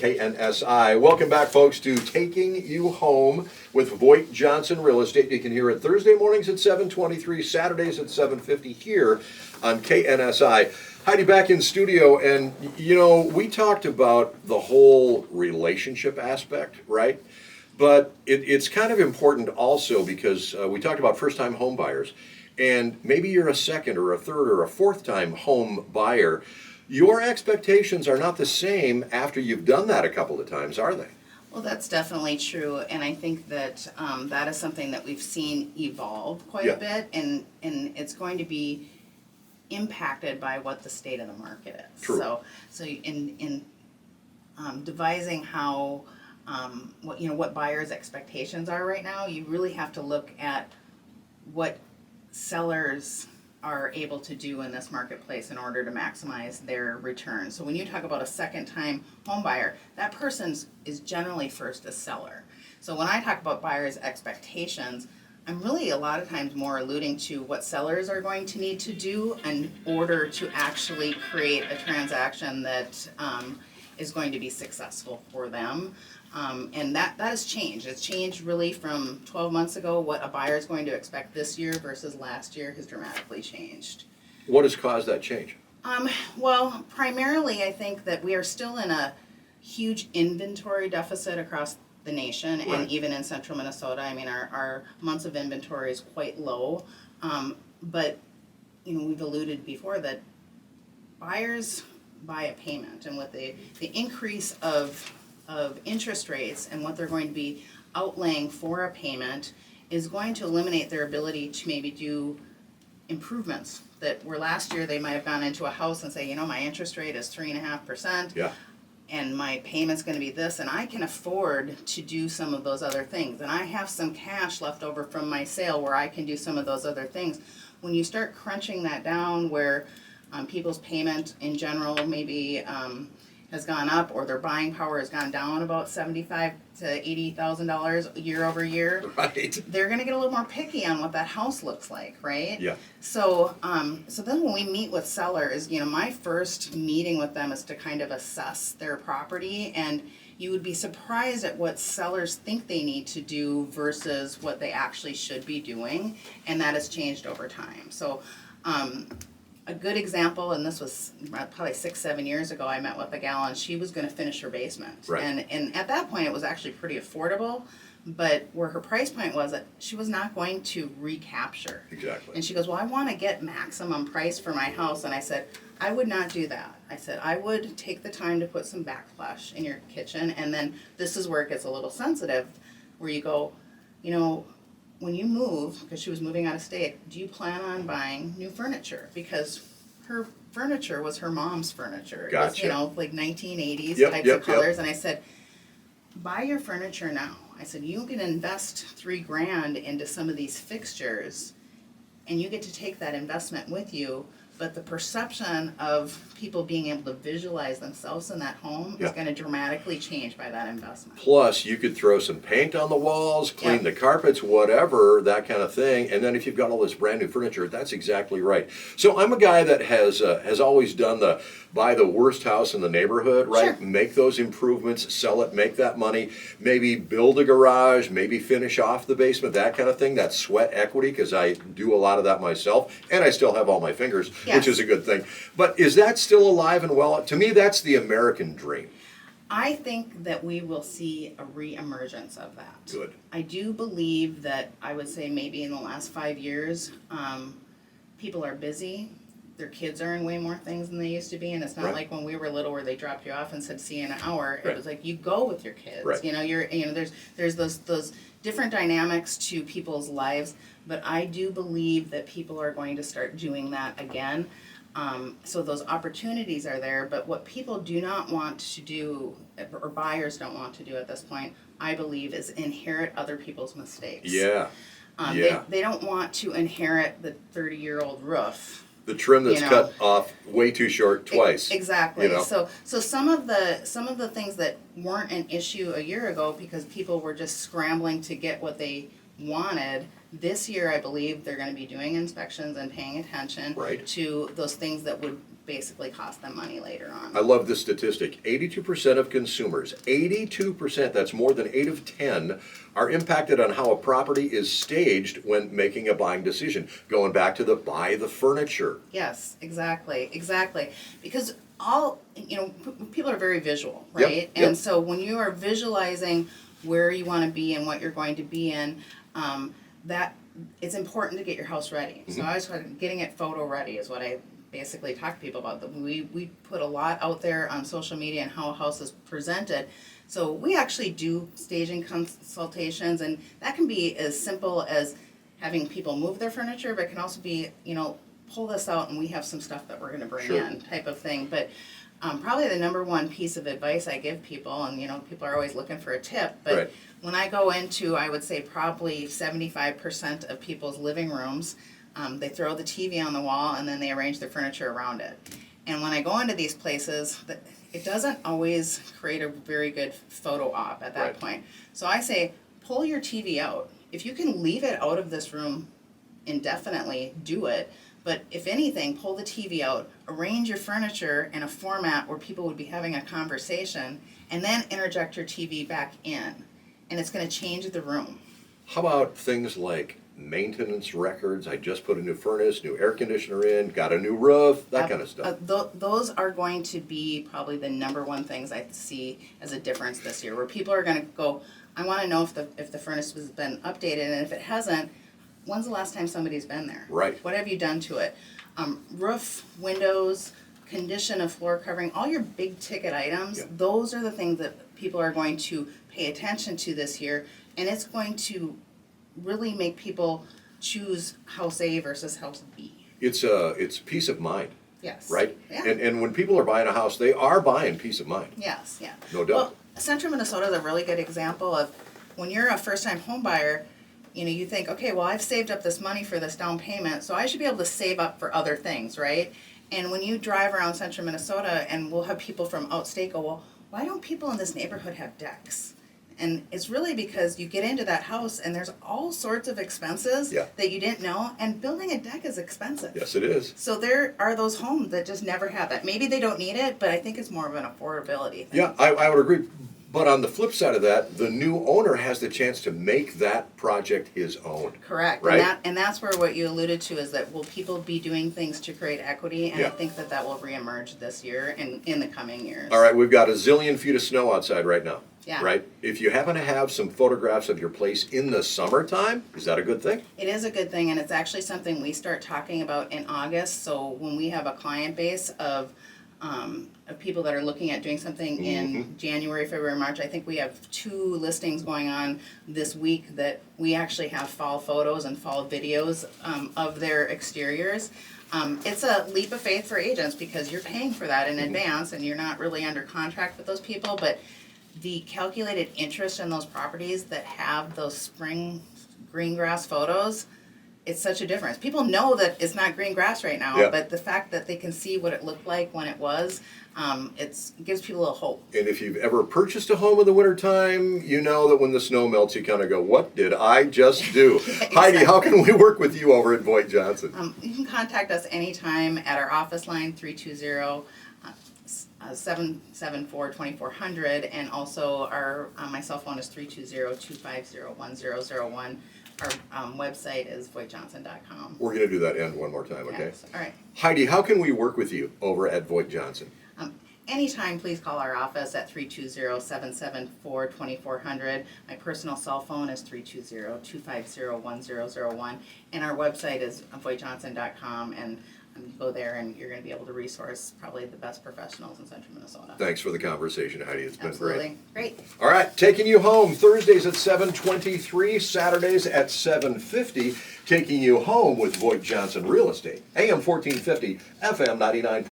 KNSI. Welcome back, folks, to Taking You Home with VoigtJohnson Real Estate. You can hear it Thursday mornings at 7:23, Saturdays at 7:50 here on KNSI. Heidi back in studio, and you know, we talked about the whole relationship aspect, right? But it's kind of important also because we talked about first-time home buyers, and maybe you're a second or a third or a fourth-time home buyer. Your expectations are not the same after you've done that a couple of times, are they? Well, that's definitely true, and I think that that is something that we've seen evolve quite a bit, and it's going to be impacted by what the state of the market is. True. So in devising how what buyers' expectations are right now, you really have to look at what sellers are able to do in this marketplace in order to maximize their return. So when you talk about a second-time home buyer, that person is generally first a seller. So when I talk about buyers' expectations, I'm really a lot of times more alluding to what sellers are going to need to do in order to actually create a transaction that is going to be successful for them. And that has changed. It's changed really from 12 months ago. What a buyer is going to expect this year versus last year has dramatically changed. What has caused that change? Well, primarily I think that we are still in a huge inventory deficit across the nation, Right. and even in central Minnesota. I mean, our months of inventory is quite low. But we've alluded before that buyers buy a payment, and with the increase of interest rates and what they're going to be outlaying for a payment is going to eliminate their ability to maybe do improvements that were last year. They might have gone into a house and say, my interest rate is 3.5%. Yeah. And my payment's going to be this, and I can afford to do some of those other things. And I have some cash left over from my sale where I can do some of those other things. When you start crunching that down where people's payment in general maybe has gone up, or their buying power has gone down about $75,000 to $80,000 year over year, Right. they're going to get a little more picky on what that house looks like, right? Yeah. So then when we meet with sellers, my first meeting with them is to kind of assess their property, and you would be surprised at what sellers think they need to do versus what they actually should be doing, and that has changed over time. So a good example, and this was probably 6-7 years ago, I met with a gal and she was going to finish her basement. Right. And at that point it was actually pretty affordable, but where her price point was that she was not going to recapture. Exactly. And she goes, well, I want to get maximum price for my house. And I said, I would not do that. I said, I would take the time to put some backsplash in your kitchen, and then this is where it gets a little sensitive, where you go, when you move, because she was moving out of state, do you plan on buying new furniture? Because her furniture was her mom's furniture. Gotcha. It was, like 1980s types Yep. of colors. And I said, buy your furniture now. I said, you can invest $3,000 into some of these fixtures, and you get to take that investment with you. But the perception of people being able to visualize themselves in that home is going to dramatically change by that investment. Plus, you could throw some paint on the walls, clean the carpets, whatever, that kind of thing. And then if you've got all this brand new furniture, that's exactly right. So I'm a guy that has always done buy the worst house in the neighborhood, right? Sure. Make those improvements, sell it, make that money, maybe build a garage, maybe finish off the basement, that kind of thing. That's sweat equity, because I do a lot of that myself, and I still have all my fingers, which is a good thing. But is that still alive and well? To me, that's the American dream. I think that we will see a re-emergence of that. Good. I do believe that, I would say maybe in the last 5 years, people are busy. Their kids are in way more things than they used to be, and it's not like when we were little where they dropped you off and said see you in an hour. It was like you go with your kids. Right. There's those different dynamics to people's lives, but I do believe that people are going to start doing that again. So those opportunities are there, but what people do not want to do, or buyers don't want to do at this point, I believe, is inherit other people's mistakes. Yeah. They don't want to inherit the 30-year-old roof. The trim that's cut off way too short twice. Exactly. So some of the things that weren't an issue a year ago because people were just scrambling to get what they wanted, this year I believe they're going to be doing inspections and paying attention to those things that would basically cost them money later on. I love this statistic. 82% of consumers, 82%, that's more than 8 of 10, are impacted on how a property is staged when making a buying decision. Going back to the buy the furniture. Yes, exactly. Because people are very visual, Yep, right? yep. And so when you are visualizing where you want to be and what you're going to be in, that it's important to get your house ready. So I was getting it photo ready is what I basically talk to people about. We put a lot out there on social media and how a house is presented. So we actually do staging consultations, and that can be as simple as having people move their furniture, but it can also be, pull this out and we have some stuff that we're going to bring Sure. in type of thing. But probably the number one piece of advice I give people, and people are always looking for a tip, but Right. when I go into, I would say probably 75% of people's living rooms, they throw the TV on the wall and then they arrange their furniture around it. And when I go into these places, it doesn't always create a very good photo op at that Right. point. So I say, pull your TV out. If you can leave it out of this room indefinitely, do it. But if anything, pull the TV out, arrange your furniture in a format where people would be having a conversation, and then interject your TV back in. And it's going to change the room. How about things like maintenance records? I just put a new furnace, new air conditioner in, got a new roof, that kind of stuff. Those are going to be probably the number one things I see as a difference this year, where people are going to go, I want to know if the furnace has been updated, and if it hasn't, when's the last time somebody's been there? Right. What have you done to it? Roof, windows, condition of floor covering, all your big ticket items, Yeah. those are the things that people are going to pay attention to this year, and it's going to really make people choose house A versus house B. It's peace of mind, Yes. right? Yeah. And when people are buying a house, they are buying peace of mind. Yes, yeah. No doubt. Well, Central Minnesota is a really good example of when you're a first-time home buyer, you think, okay, well, I've saved up this money for this down payment, so I should be able to save up for other things, right? And when you drive around Central Minnesota, and we'll have people from outstate go, well, why don't people in this neighborhood have decks? And it's really because you get into that house and there's all sorts of expenses Yeah. that you didn't know, and building a deck is expensive. Yes, it is. So there are those homes that just never have that. Maybe they don't need it, but I think it's more of an affordability thing. Yeah, I would agree. But on the flip side of that, the new owner has the chance to make that project his own. Correct. Right? And that's where what you alluded to is that will people be doing things to create equity? And Yeah. I think that will reemerge this year and in the coming years. All right, we've got a zillion feet of snow outside right now. Yeah. Right? If you happen to have some photographs of your place in the summertime, is that a good thing? It is a good thing, and it's actually something we start talking about in August. So when we have a client base of people that are looking at doing something in January, February, March, I think we have 2 listings going on this week that we actually have fall photos and fall videos of their exteriors. It's a leap of faith for agents because you're paying for that in advance and you're not really under contract with those people, but the calculated interest in those properties that have those spring green grass photos, it's such a difference. People know that it's not green grass right now, Yeah. but the fact that they can see what it looked like when it was, it gives people a little hope. And if you've ever purchased a home in the wintertime, you know that when the snow melts, you kind of go, what did I just do? Heidi, how can we work with you over at VoigtJohnson? You can contact us anytime at our office line, 320-774-2400, and also my cell phone is 320-250-1001. Our website is VoigtJohnson.com. We're going to do that end one more time, okay? Yes. All right. Heidi, how can we work with you over at VoigtJohnson? Anytime, please call our office at 320-774-2400. My personal cell phone is 320-250-1001. And our website is VoigtJohnson.com. And you go there and you're going to be able to resource probably the best professionals in Central Minnesota. Thanks for the conversation, Heidi. It's been Absolutely. great. Great. All right, taking you home Thursdays at 7:23, Saturdays at 7:50. Taking you home with VoigtJohnson Real Estate, AM 1450, FM 99.